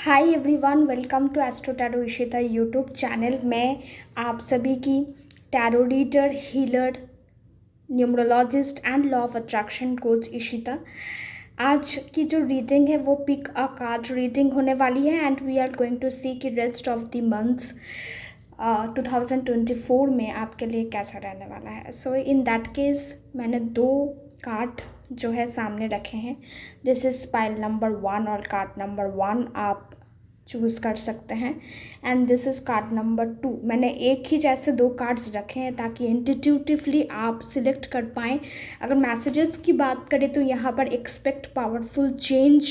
Hi everyone, welcome to astro tarot Ishita YouTube channel. मैं आप सभी की tarot reader, healer, numerologist and law of attraction coach Ishita. आज की जो रीडिंग है वो पिक अ कार्ड रीडिंग होने वाली है and we are going to see कि रेस्ट ऑफ द मंथ्स 2024 में आपके लिए कैसा रहने वाला है। सो इन दैट केस मैंने दो कार्ड जो है सामने रखे हैं। दिस इज़ पाइल नंबर 1 और कार्ड नंबर 1 आप चूज़ कर सकते हैं and this is card number 2। मैंने एक ही जैसे दो कार्ड्स रखे हैं ताकि इंट्यूटिवली आप सिलेक्ट कर पाएँ। अगर मैसेजेस की बात करें तो यहाँ पर एक्सपेक्ट पावरफुल चेंज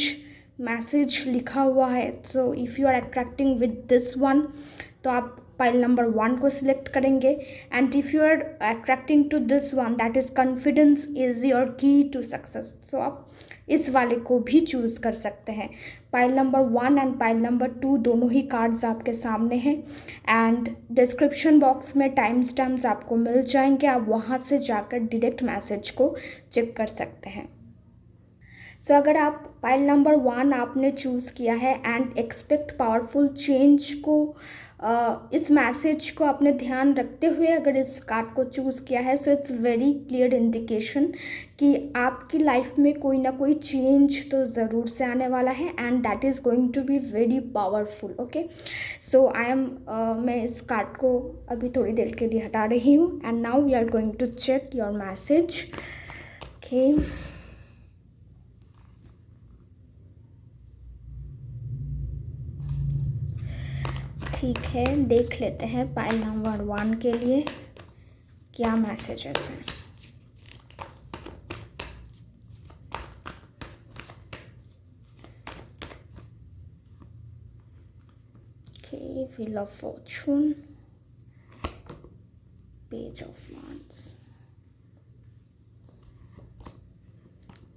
मैसेज लिखा हुआ है। So if you are attracting with this one तो आप पाइल नंबर 1 को सिलेक्ट करेंगे and if you are attracting to this one that is confidence is your key to success, so आप इस वाले को भी चूज़ कर सकते हैं। Pile number 1 and pile number 2 दोनों ही कार्ड्स आपके सामने हैं एंड डिस्क्रिप्शन बॉक्स में टाइम स्टैम्प्स आपको मिल जाएंगे। आप वहाँ से जाकर डायरेक्ट मैसेज को चेक कर सकते हैं। सो अगर आप पाइल नंबर 1 आपने चूज़ किया है एंड एक्सपेक्ट पावरफुल चेंज को इस मैसेज को आपने ध्यान रखते हुए अगर इस कार्ड को चूज़ किया है, so it's very clear indication कि आपकी लाइफ में कोई ना कोई चेंज तो ज़रूर से आने वाला है and that is going to be very powerful. Okay, so मैं इस कार्ड को अभी थोड़ी देर के लिए हटा रही हूँ and now we are going to check your message. Okay, ठीक है, देख लेते हैं पाइल नंबर 1 के लिए क्या मैसेजेस हैं। Okay, wheel of fortune, page of wands,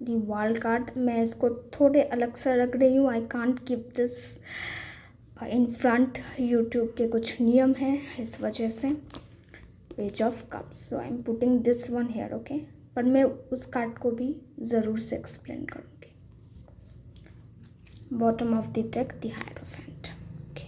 the world card. मैं इसको थोड़े अलग से रख रही हूँ, I can't keep this in front, YouTube के कुछ नियम हैं इस वजह से। Page of cups, so I am putting this one here. Okay, पर मैं उस कार्ड को भी ज़रूर से एक्सप्लेन करूँगी। Bottom of the deck, the hierophant. Okay,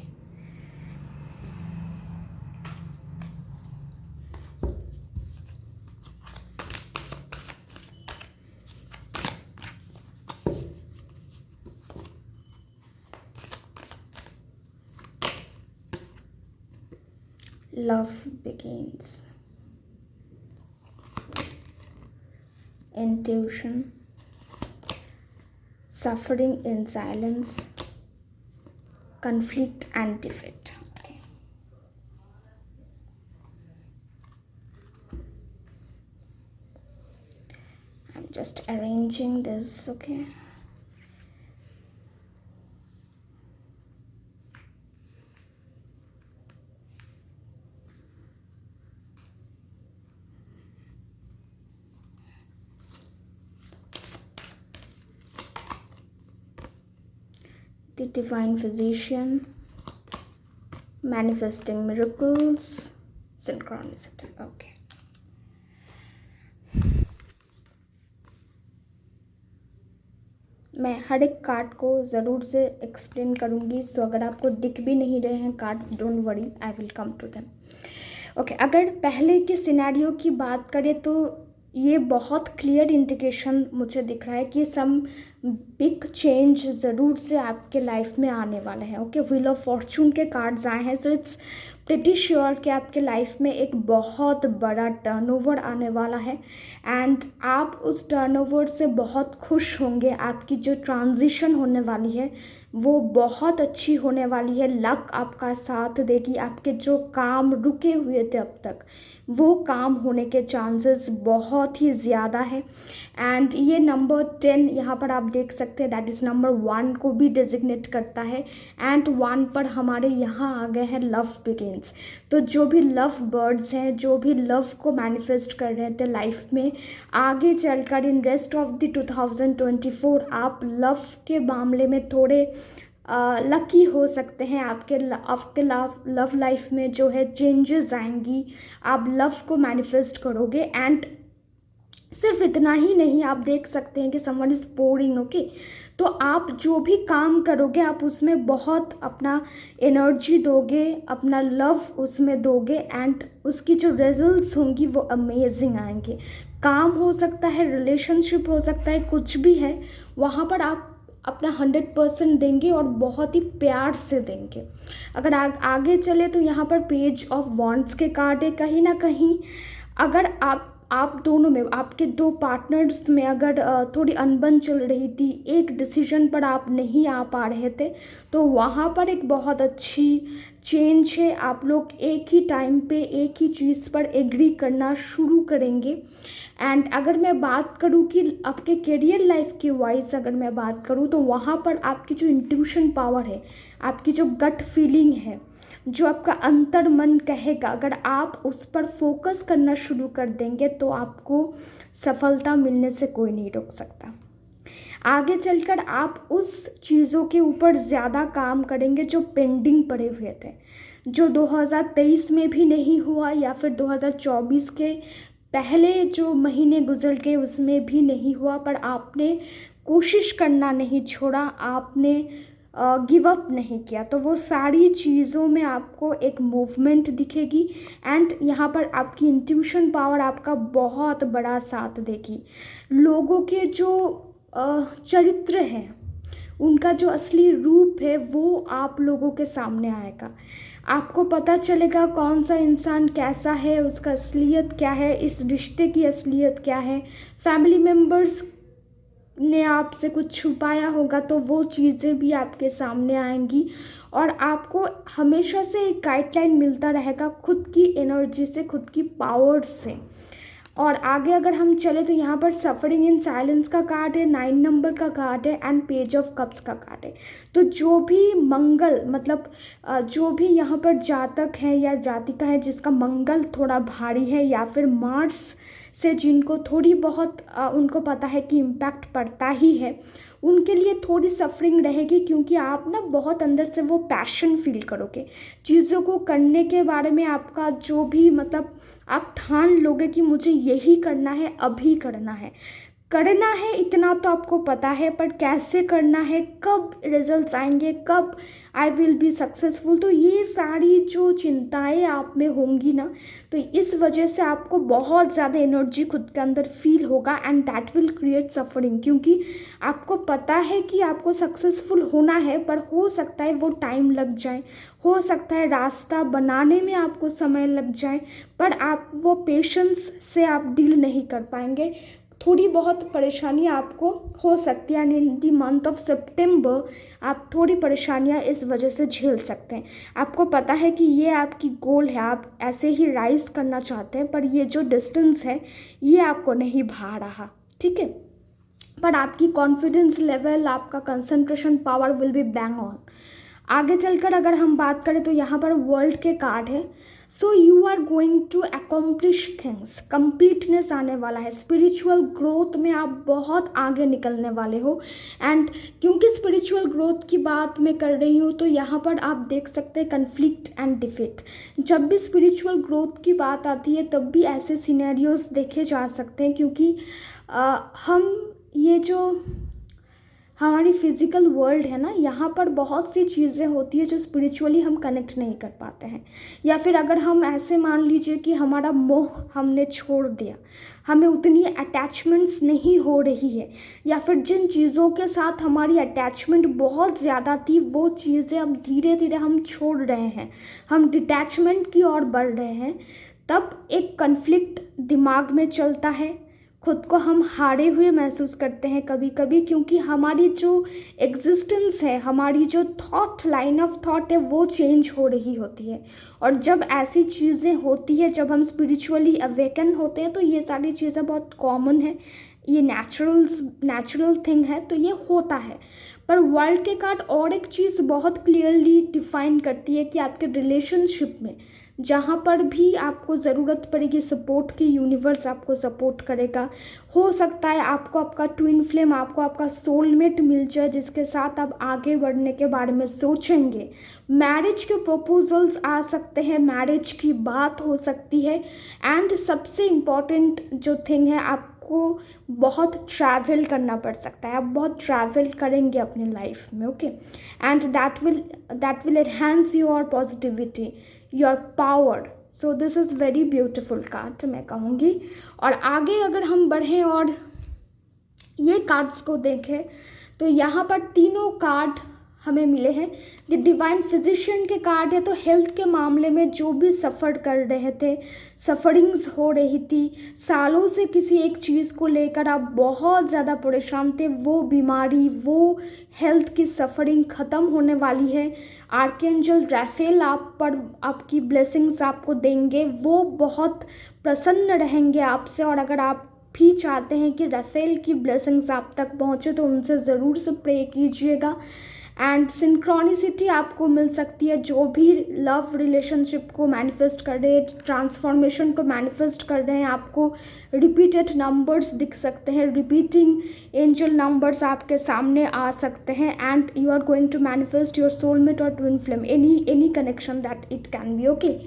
love begins, intuition, suffering in silence, conflict and defeat. Okay, I'm just arranging this. Okay, the divine physician, manifesting miracles, synchronicity. Okay, मैं हर एक card को ज़रूर से explain करूँगी। सो अगर आपको दिख भी नहीं रहे हैं cards, don't worry, I will come to them. Okay, अगर पहले के सिनेरियो की बात करें तो ये बहुत क्लियर इंडिकेशन मुझे दिख रहा है कि सम बिग चेंज ज़रूर से आपके लाइफ में आने वाला है। ओके, व्हील ऑफ फॉर्चून के कार्ड्स आए हैं, सो इट्स प्रिटी श्योर कि आपके लाइफ में एक बहुत बड़ा टर्नओवर आने वाला है एंड आप उस टर्नओवर से बहुत खुश होंगे। आपकी जो ट्रांजिशन होने वाली है वो बहुत अच्छी होने वाली है। लक आपका साथ देगी। आपके जो काम रुके हुए थे अब तक वो काम होने के चांसेस बहुत ही ज़्यादा है एंड ये नंबर 10 यहाँ पर आप देख सकते हैं, दैट इज़ नंबर 1 को भी डेजिग्नेट करता है एंड 1 पर हमारे यहाँ आ गए हैं लव बिगिंस। तो जो भी लव बर्ड्स हैं, जो भी लव को मैनिफेस्ट कर रहे थे लाइफ में, आगे चलकर इन रेस्ट ऑफ द 2024 आप लव के मामले में थोड़े लकी हो सकते हैं। आपके लव लाइफ में जो है चेंजेस आएंगी, आप लव को मैनिफेस्ट करोगे एंड सिर्फ इतना ही नहीं, आप देख सकते हैं कि समवन इज पोरिंग, ओके। तो आप जो भी काम करोगे आप उसमें बहुत अपना एनर्जी दोगे, अपना लव उसमें दोगे, एंड उसकी जो रिजल्ट्स होंगी वो अमेजिंग आएंगे। काम हो सकता है, रिलेशनशिप हो सकता है, कुछ भी है, वहाँ पर आप अपना 100% देंगे और बहुत ही प्यार से देंगे। अगर आगे चले तो यहाँ पर पेज ऑफ वॉन्ड्स के कार्ड है। कहीं ना कहीं अगर आप दोनों में, आपके दो पार्टनर्स में अगर थोड़ी अनबन चल रही थी, एक डिसीजन पर आप नहीं आ पा रहे थे, तो वहाँ पर एक बहुत अच्छी चेंज है। आप लोग एक ही टाइम पे एक ही चीज़ पर एग्री करना शुरू करेंगे। एंड अगर मैं बात करूँ कि आपके करियर लाइफ की वाइज अगर मैं बात करूँ, तो वहाँ पर आपकी जो इंट्यूशन पावर है, आपकी जो गट फीलिंग है, जो आपका अंतर मन कहेगा, अगर आप उस पर फोकस करना शुरू कर देंगे तो आपको सफलता मिलने से कोई नहीं रोक सकता। आगे चलकर आप उस चीज़ों के ऊपर ज़्यादा काम करेंगे जो पेंडिंग पड़े हुए थे, जो 2023 में भी नहीं हुआ या फिर 2024 के पहले जो महीने गुजर गए उसमें भी नहीं हुआ, पर आपने कोशिश करना नहीं छोड़ा, आपने गिव अप नहीं किया, तो वो सारी चीज़ों में आपको एक मूवमेंट दिखेगी। एंड यहाँ पर आपकी इंट्यूशन पावर आपका बहुत बड़ा साथ देगी। लोगों के जो चरित्र हैं, उनका जो असली रूप है वो आप लोगों के सामने आएगा। आपको पता चलेगा कौन सा इंसान कैसा है, उसका असलियत क्या है, इस रिश्ते की असलियत क्या है। फैमिली मेम्बर्स ने आपसे कुछ छुपाया होगा तो वो चीज़ें भी आपके सामने आएंगी, और आपको हमेशा से एक गाइडलाइन मिलता रहेगा खुद की एनर्जी से, खुद की पावर से। और आगे अगर हम चले तो यहाँ पर सफरिंग इन साइलेंस का कार्ड है, 9 नंबर का कार्ड है, एंड पेज ऑफ कप्स का कार्ड है। तो जो भी मंगल मतलब जो भी यहाँ पर जातक है या जातिका है जिसका मंगल थोड़ा भारी है, या फिर मार्स से जिनको थोड़ी बहुत उनको पता है कि इम्पैक्ट पड़ता ही है, उनके लिए थोड़ी सफरिंग रहेगी, क्योंकि आप ना बहुत अंदर से वो पैशन फील करोगे चीज़ों को करने के बारे में। आपका जो भी मतलब आप ठान लोगे कि मुझे यही करना है, अभी करना है, इतना तो आपको पता है, पर कैसे करना है, कब रिजल्ट्स आएंगे, कब आई विल बी सक्सेसफुल, तो ये सारी जो चिंताएं आप में होंगी ना, तो इस वजह से आपको बहुत ज़्यादा एनर्जी खुद के अंदर फील होगा, and that will create suffering. क्योंकि आपको पता है कि आपको सक्सेसफुल होना है, पर हो सकता है वो टाइम लग जाए, हो सकता है रास्ता बनाने में आपको समय लग जाए, पर आप वो पेशेंस से आप डील नहीं कर पाएंगे। थोड़ी बहुत परेशानियाँ आपको हो सकती है, इन दी मंथ ऑफ सितंबर आप थोड़ी परेशानियाँ इस वजह से झेल सकते हैं। आपको पता है कि ये आपकी गोल है, आप ऐसे ही राइज करना चाहते हैं, पर ये जो डिस्टेंस है ये आपको नहीं भा रहा, ठीक है। पर आपकी कॉन्फिडेंस लेवल, आपका concentration power will be bang on. आगे चलकर अगर हम बात करें तो यहाँ पर वर्ल्ड के कार्ड है। So you are going to accomplish things, completeness आने वाला है, स्पिरिचुअल ग्रोथ में आप बहुत आगे निकलने वाले हो। एंड क्योंकि स्पिरिचुअल ग्रोथ की बात मैं कर रही हूँ तो यहाँ पर आप देख सकते हैं कन्फ्लिक्ट एंड डिफीट। जब भी स्पिरिचुअल ग्रोथ की बात आती है तब भी ऐसे सिनेरियोज देखे जा सकते हैं, क्योंकि हम ये जो हमारी फिजिकल वर्ल्ड है ना, यहाँ पर बहुत सी चीज़ें होती है जो स्पिरिचुअली हम कनेक्ट नहीं कर पाते हैं। या फिर अगर हम ऐसे मान लीजिए कि हमारा मोह हमने छोड़ दिया, हमें उतनी अटैचमेंट्स नहीं हो रही है, या फिर जिन चीज़ों के साथ हमारी अटैचमेंट बहुत ज़्यादा थी वो चीज़ें अब धीरे धीरे हम छोड़ रहे हैं, हम डिटैचमेंट की ओर बढ़ रहे हैं, तब एक कन्फ्लिक्ट दिमाग में चलता है, खुद को हम हारे हुए महसूस करते हैं कभी कभी, क्योंकि हमारी जो एग्जिस्टेंस है, हमारी जो थॉट, लाइन ऑफ थॉट है वो चेंज हो रही होती है। और जब ऐसी चीज़ें होती है, जब हम स्पिरिचुअली अवेकन होते हैं, तो ये सारी चीज़ें बहुत कॉमन है, ये नेचुरल थिंग है, तो ये होता है। पर वर्ल्ड के कार्ड और एक चीज़ बहुत क्लियरली डिफाइन करती है कि आपके रिलेशनशिप में जहाँ पर भी आपको ज़रूरत पड़ेगी सपोर्ट की, यूनिवर्स आपको सपोर्ट करेगा। हो सकता है आपको आपका ट्विन फ्लेम, आपको आपका सोलमेट मिल जाए जिसके साथ आप आगे बढ़ने के बारे में सोचेंगे। मैरिज के प्रपोजल्स आ सकते हैं, मैरिज की बात हो सकती है। एंड सबसे इम्पॉर्टेंट जो थिंग है, आप आपको बहुत ट्रैवल करना पड़ सकता है, आप बहुत ट्रैवल करेंगे अपनी लाइफ में, okay. And that will enhance your positivity, your power. So this is very beautiful card मैं कहूँगी। और आगे अगर हम बढ़ें और ये कार्ड्स को देखें तो यहाँ पर तीनों कार्ड हमें मिले हैं। ये डिवाइन फिजिशियन के कार्ड है, तो हेल्थ के मामले में जो भी सफ़र कर रहे थे, सफरिंग्स हो रही थी, सालों से किसी एक चीज़ को लेकर आप बहुत ज़्यादा परेशान थे, वो बीमारी, वो हेल्थ की सफरिंग ख़त्म होने वाली है। आर्कएंजल राफेल आप पर आपकी ब्लेसिंग्स आपको देंगे, वो बहुत प्रसन्न रहेंगे आपसे। और अगर आप भी चाहते हैं कि राफेल की ब्लेसिंग्स आप तक पहुँचे तो उनसे ज़रूर से प्रे कीजिएगा। एंड सिंक्रोनिसिटी आपको मिल सकती है, जो भी लव रिलेशनशिप को मैनिफेस्ट कर रहे हैं, ट्रांसफॉर्मेशन को मैनिफेस्ट कर रहे हैं, आपको रिपीटेड नंबर्स दिख सकते हैं, रिपीटिंग एंजल नंबर्स आपके सामने आ सकते हैं। And you are going to manifest your soulmate और twin flame, any connection that it can be, okay.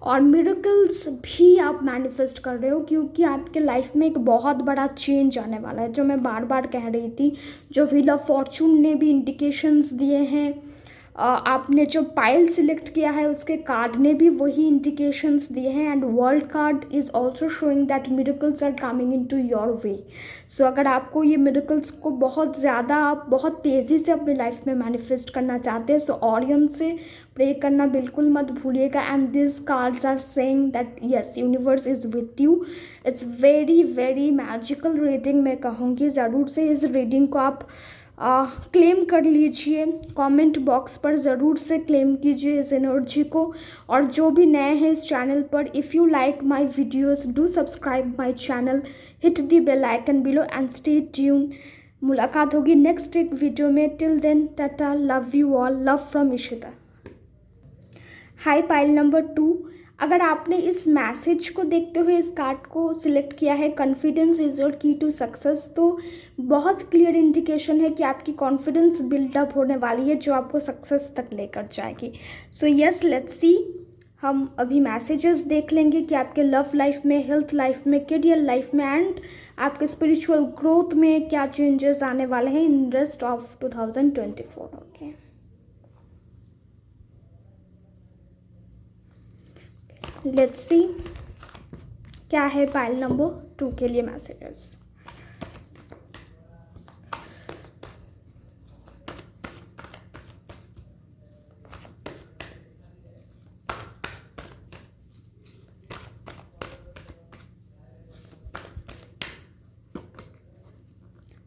और मिरेकल्स भी आप मैनिफेस्ट कर रहे हो, क्योंकि आपके लाइफ में एक बहुत बड़ा चेंज आने वाला है, जो मैं बार बार कह रही थी, जो व्हील ऑफ फॉर्चून ने भी इंडिकेशंस दिए हैं। आपने जो पाइल सिलेक्ट किया है उसके कार्ड ने भी वही इंडिकेशंस दिए हैं। And world card is also showing that miracles are coming in to your way. So अगर आपको ये मिरेकल्स को बहुत ज़्यादा, आप बहुत तेज़ी से अपनी लाइफ में मैनिफेस्ट करना चाहते हैं, सो ऑरियन से प्रे करना बिल्कुल मत भूलिएगा। And this cards are saying that yes, universe is with you. It's very very magical reading मैं कहूँगी। ज़रूर से इस रीडिंग को आप क्लेम कर लीजिए, कमेंट बॉक्स पर ज़रूर से क्लेम कीजिए इस एनर्जी को। और जो भी नए हैं इस चैनल पर, if you like my videos do subscribe my channel, hit the bell icon below and stay tune. मुलाकात होगी नेक्स्ट एक वीडियो में। Till then tata, love you all, love from Ishita. Hi pile number 2, अगर आपने इस message को देखते हुए इस कार्ड को सिलेक्ट किया है, confidence is your key to success, तो बहुत क्लियर इंडिकेशन है कि आपकी कॉन्फिडेंस बिल्डअप होने वाली है, जो आपको सक्सेस तक लेकर जाएगी। So yes, let's see. हम अभी मैसेजेस देख लेंगे कि आपके लव लाइफ में, हेल्थ लाइफ में, करियर लाइफ में एंड आपके स्पिरिचुअल ग्रोथ में क्या चेंजेस आने वाले हैं in rest of 2024, okay. Let's see क्या है पाइल नंबर 2 के लिए मैसेजेस।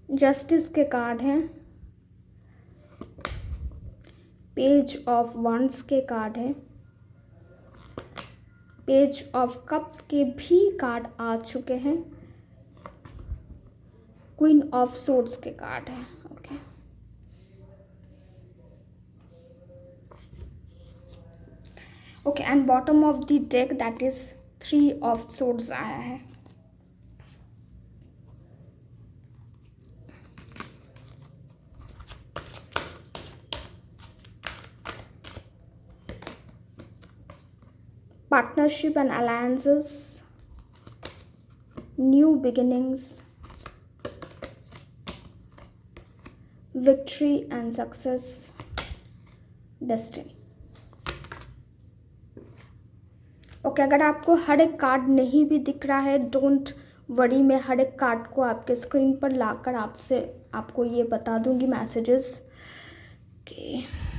जस्टिस के कार्ड हैं, पेज ऑफ वंड्स के कार्ड है, पेज ऑफ कप्स के भी कार्ड आ चुके हैं, क्वीन ऑफ सोर्ड्स के कार्ड है, okay. Okay, and bottom of the deck that is 3 of swords आया है। Partnership and alliances, new beginnings, victory and success, destiny. Okay, अगर आपको हर एक कार्ड नहीं भी दिख रहा है, डोंट वरी, मैं हर एक कार्ड को आपके स्क्रीन पर लाकर आपको ये बता दूंगी मैसेजेस के।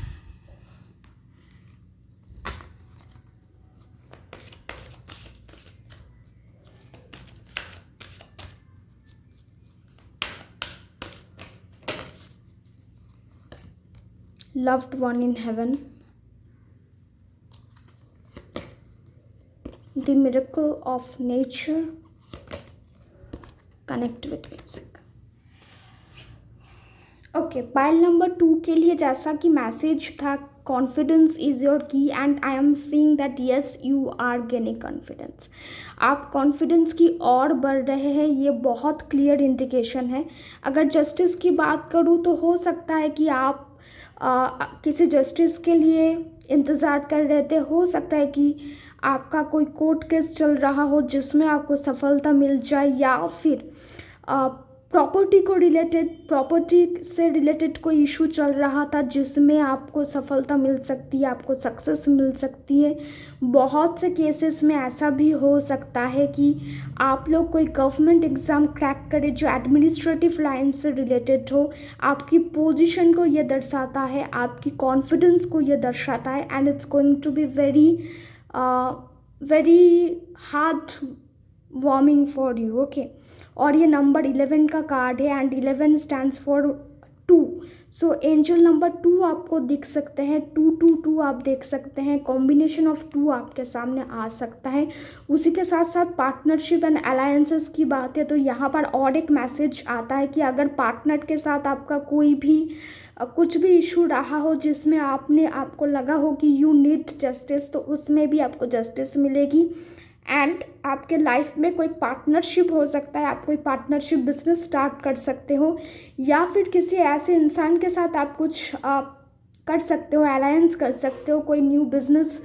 Loved one in heaven, the miracle of nature, connect with music. Okay, pile number 2 के लिए जैसा कि मैसेज था, confidence is your key and I am seeing that yes you are gaining confidence. आप कॉन्फिडेंस की ओर बढ़ रहे हैं, ये बहुत क्लियर इंडिकेशन है। अगर जस्टिस की बात करूँ तो हो सकता है कि आप किसी जस्टिस के लिए इंतज़ार कर रहे थे। हो सकता है कि आपका कोई कोर्ट केस चल रहा हो जिसमें आपको सफलता मिल जाए, या फिर प्रॉपर्टी से रिलेटेड कोई इशू चल रहा था जिसमें आपको सफलता मिल सकती है, आपको सक्सेस मिल सकती है। बहुत से केसेस में ऐसा भी हो सकता है कि आप लोग कोई गवर्नमेंट एग्ज़ाम क्रैक करें जो एडमिनिस्ट्रेटिव लाइन से रिलेटेड हो। आपकी पोजीशन को ये दर्शाता है, आपकी कॉन्फिडेंस को ये दर्शाता है, and it's going to be very hard warming for you, okay. और ये नंबर 11 का कार्ड है, and 11 stands for 2। So angel number 2 आपको दिख सकते हैं, 222 आप देख सकते हैं, कॉम्बिनेशन ऑफ 2 आपके सामने आ सकता है। उसी के साथ साथ पार्टनरशिप एंड अलायंसेस की बात है तो यहाँ पर और एक मैसेज आता है कि अगर पार्टनर के साथ आपका कोई भी कुछ भी इशू रहा हो जिसमें आपको लगा हो कि यू नीड जस्टिस, तो उसमें भी आपको जस्टिस मिलेगी। एंड आपके लाइफ में कोई पार्टनरशिप हो सकता है, आप कोई पार्टनरशिप बिजनेस स्टार्ट कर सकते हो, या फिर किसी ऐसे इंसान के साथ आप कुछ कर सकते हो, अलायंस कर सकते हो, कोई न्यू बिजनेस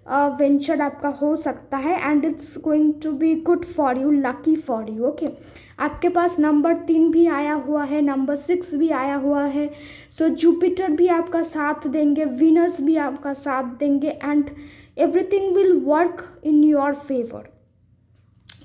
वेंचर आपका हो सकता है, and it's going to be good for you, lucky for you, okay. आपके पास नंबर 3 भी आया हुआ है, नंबर 6 भी आया हुआ है। सो जुपिटर भी आपका साथ देंगे, वीनस भी आपका साथ देंगे, and everything will work in your favour.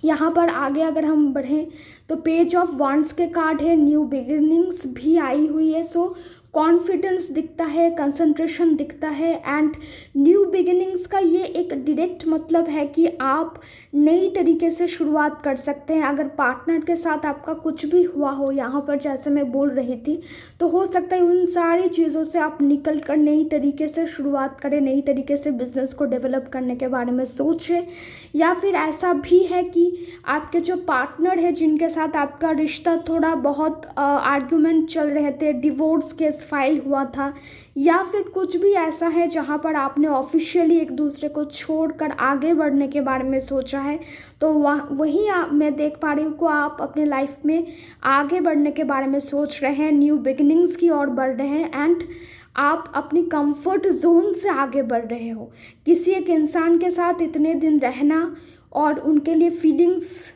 यहाँ पर आगे अगर हम बढ़ें तो पेज ऑफ वांड्स के कार्ड है, न्यू बिगिनिंग्स भी आई हुई है। सो कॉन्फिडेंस दिखता है, कंसंट्रेशन दिखता है, एंड न्यू बिगिनिंग्स का ये एक डायरेक्ट मतलब है कि आप नई तरीके से शुरुआत कर सकते हैं। अगर पार्टनर के साथ आपका कुछ भी हुआ हो, यहाँ पर जैसे मैं बोल रही थी, तो हो सकता है उन सारी चीज़ों से आप निकल कर नई तरीके से शुरुआत करें, नई तरीके से बिजनेस को डेवलप करने के बारे में सोचें। या फिर ऐसा भी है कि आपके जो पार्टनर है जिनके साथ आपका रिश्ता थोड़ा बहुत आर्ग्यूमेंट चल रहे थे, डिवोर्स केस फाइल हुआ था, या फिर कुछ भी ऐसा है जहाँ पर आपने ऑफिशियली एक दूसरे को छोड़कर आगे बढ़ने के बारे में सोचा है, तो वही मैं देख पा रही हूँ को आप अपने लाइफ में आगे बढ़ने के बारे में सोच रहे हैं, न्यू बिगिनिंग्स की ओर बढ़ रहे हैं, एंड आप अपनी कंफर्ट जोन से आगे बढ़ रहे हो। किसी एक इंसान के साथ इतने दिन रहना और उनके लिए फीलिंग्स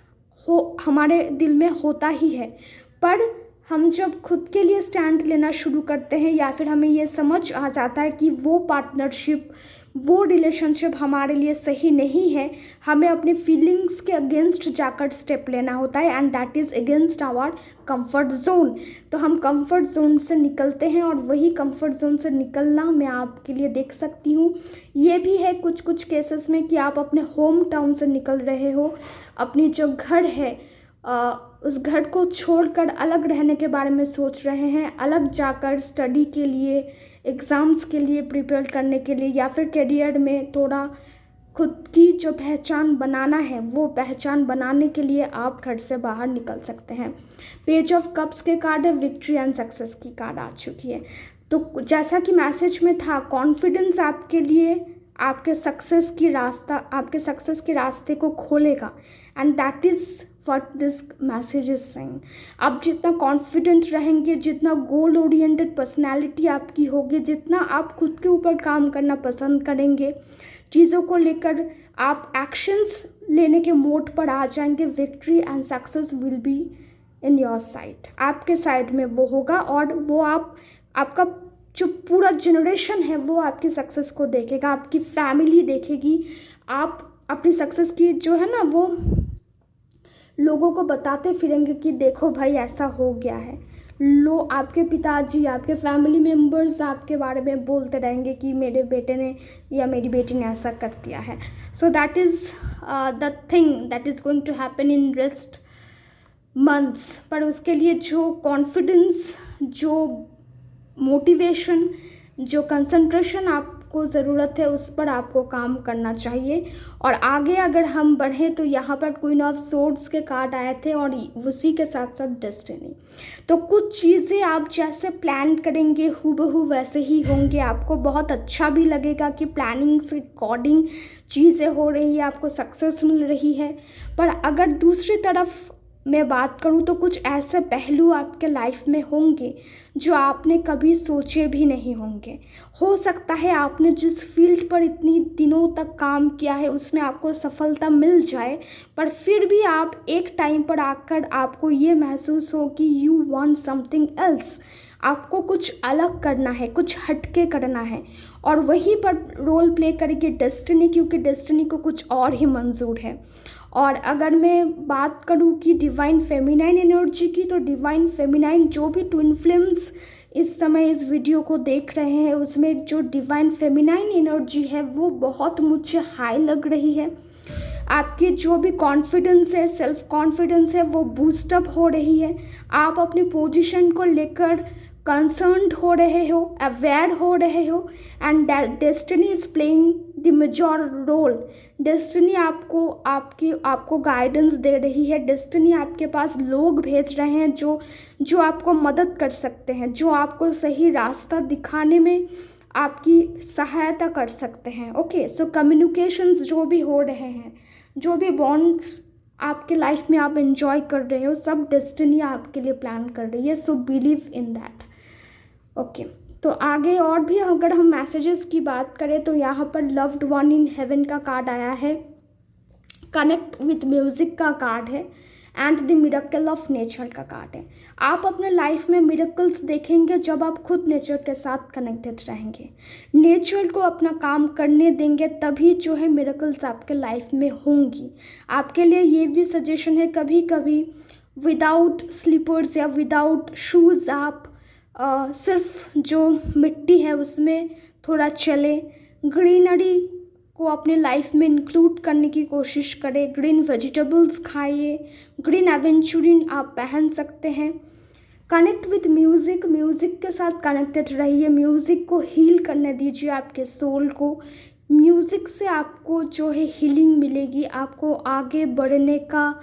हमारे दिल में होता ही है, पर हम जब खुद के लिए स्टैंड लेना शुरू करते हैं, या फिर हमें ये समझ आ जाता है कि वो पार्टनरशिप, वो रिलेशनशिप हमारे लिए सही नहीं है, हमें अपने फीलिंग्स के अगेंस्ट जाकर स्टेप लेना होता है, and that is against our comfort zone. तो हम कंफर्ट जोन से निकलते हैं, और वही कंफर्ट जोन से निकलना मैं आपके लिए देख सकती हूँ। ये भी है कुछ कुछ केसेस में कि आप अपने होम टाउन से निकल रहे हो, अपनी जो घर है उस घर को छोड़कर अलग रहने के बारे में सोच रहे हैं, अलग जाकर स्टडी के लिए, एग्ज़ाम्स के लिए प्रिपेयर करने के लिए, या फिर करियर में थोड़ा खुद की जो पहचान बनाना है, वो पहचान बनाने के लिए आप घर से बाहर निकल सकते हैं। पेज ऑफ कप्स के कार्ड है, विक्ट्री एंड सक्सेस की कार्ड आ चुकी है। तो जैसा कि मैसेज में था, कॉन्फिडेंस आपके लिए आपके सक्सेस के रास्ते को खोलेगा, and that is what this message is saying. आप जितना कॉन्फिडेंट रहेंगे, जितना गोल ओरिएंटेड पर्सनैलिटी आपकी होगी, जितना आप खुद के ऊपर काम करना पसंद करेंगे, चीज़ों को लेकर आप एक्शंस लेने के मोड पर आ जाएंगे, victory and success will be in your side, आपके साइड में वो होगा, और वो आपका जो पूरा जनरेशन है वो आपकी सक्सेस को देखेगा, आपकी फैमिली देखेगी। आप अपनी सक्सेस की जो है ना वो लोगों को बताते फिरेंगे कि देखो भाई ऐसा हो गया है। आपके पिताजी, आपके फैमिली मेम्बर्स आपके बारे में बोलते रहेंगे कि मेरे बेटे ने या मेरी बेटी ने ऐसा कर दिया है। So that is the thing that is going to happen in rest months. पर उसके लिए जो कॉन्फिडेंस, जो मोटिवेशन, जो कंसंट्रेशन आपको ज़रूरत है, उस पर आपको काम करना चाहिए। और आगे अगर हम बढ़ें तो यहाँ पर क्वीन ऑफ सोर्ड्स के कार्ड आए थे, और उसी के साथ साथ डेस्टिनी। तो कुछ चीज़ें आप जैसे प्लान करेंगे हूबहू वैसे ही होंगे। आपको बहुत अच्छा भी लगेगा कि प्लानिंग से अकॉर्डिंग चीज़ें हो रही है, आपको सक्सेस मिल रही है। पर अगर दूसरी तरफ मैं बात करूँ तो कुछ ऐसे पहलू आपके लाइफ में होंगे जो आपने कभी सोचे भी नहीं होंगे। हो सकता है आपने जिस फील्ड पर इतनी दिनों तक काम किया है उसमें आपको सफलता मिल जाए, पर फिर भी आप एक टाइम पर आकर आपको ये महसूस हो कि यू वांट समथिंग एल्स। आपको कुछ अलग करना है, कुछ हटके करना है, और वहीं पर रोल प्ले करेगी डेस्टिनी, क्योंकि डेस्टिनी को कुछ और ही मंजूर है। और अगर मैं बात करूँ कि डिवाइन फेमिनाइन एनर्जी की, तो डिवाइन फेमिनाइन जो भी ट्विन फ्लेम्स इस समय इस वीडियो को देख रहे हैं, उसमें जो डिवाइन फेमिनाइन एनर्जी है वो बहुत मुझे हाई लग रही है। आपके जो भी कॉन्फिडेंस है, सेल्फ कॉन्फिडेंस है, वो बूस्टअप हो रही है। आप अपनी पोजीशन को लेकर कंसर्न्ड हो रहे हो, अवेयर हो रहे हो, and destiny is playing the major role. Destiny आपको गाइडेंस दे रही है। डेस्टिनी आपके पास लोग भेज रहे हैं जो आपको मदद कर सकते हैं, जो आपको सही रास्ता दिखाने में आपकी सहायता कर सकते हैं। ओके, सो कम्युनिकेशंस जो भी हो रहे हैं, जो भी बॉन्ड्स आपके लाइफ में आप एंजॉय कर रहे हो, सब डेस्टिनी आपके लिए प्लान कर रही है। So believe in that. Okay, तो आगे और भी अगर हम मैसेजेस की बात करें तो यहाँ पर लव्ड वन इन हेवन का कार्ड आया है, कनेक्ट विथ म्यूजिक का कार्ड है, and the miracle of nature का कार्ड है। आप अपने लाइफ में मिरेकल्स देखेंगे जब आप खुद नेचर के साथ कनेक्टेड रहेंगे, नेचर को अपना काम करने देंगे, तभी जो है मिरेकल्स आपके लाइफ में होंगी। आपके लिए ये भी सजेशन है, कभी कभी विदाउट स्लीपर्स या विदाउट शूज़ आप सिर्फ जो मिट्टी है उसमें थोड़ा चले, ग्रीनरी को अपने लाइफ में इंक्लूड करने की कोशिश करें, ग्रीन वेजिटेबल्स खाइए, ग्रीन एवेंचुरिन आप पहन सकते हैं। कनेक्ट विथ म्यूज़िक, म्यूज़िक के साथ कनेक्टेड रहिए, म्यूज़िक को हील करने दीजिए आपके सोल को। म्यूज़िक से आपको जो है हीलिंग मिलेगी, आपको आगे बढ़ने का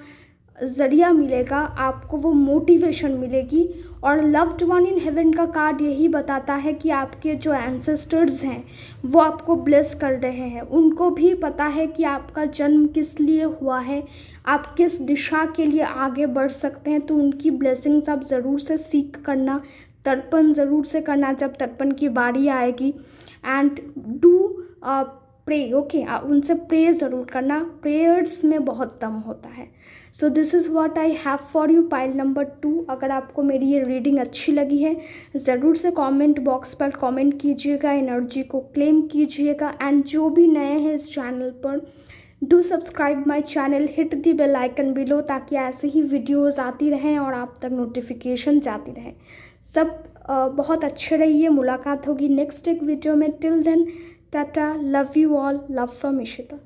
ज़रिया मिलेगा, आपको वो मोटिवेशन मिलेगी। और लव्ड वन इन हेवन का कार्ड यही बताता है कि आपके जो एंसेस्टर्स हैं वो आपको ब्लेस कर रहे हैं, उनको भी पता है कि आपका जन्म किस लिए हुआ है, आप किस दिशा के लिए आगे बढ़ सकते हैं। तो उनकी ब्लेसिंग्स आप ज़रूर से सीख करना, तर्पण ज़रूर से करना जब तर्पण की बारी आएगी, एंड डू प्रे। ओके, उनसे प्रे ज़रूर करना, प्रेयर्स में बहुत दम होता है। So this is what I have for you pile number 2। अगर आपको मेरी ये रीडिंग अच्छी लगी है ज़रूर से कमेंट बॉक्स पर कमेंट कीजिएगा, एनर्जी को क्लेम कीजिएगा, एंड जो भी नए हैं इस चैनल पर do subscribe my channel, hit the bell icon below, ताकि ऐसे ही वीडियोज़ आती रहें और आप तक नोटिफिकेशन जाती रहें। सब बहुत अच्छे रहिए, मुलाकात होगी नेक्स्ट एक वीडियो में। Till then tata, love you all, love from Ishita.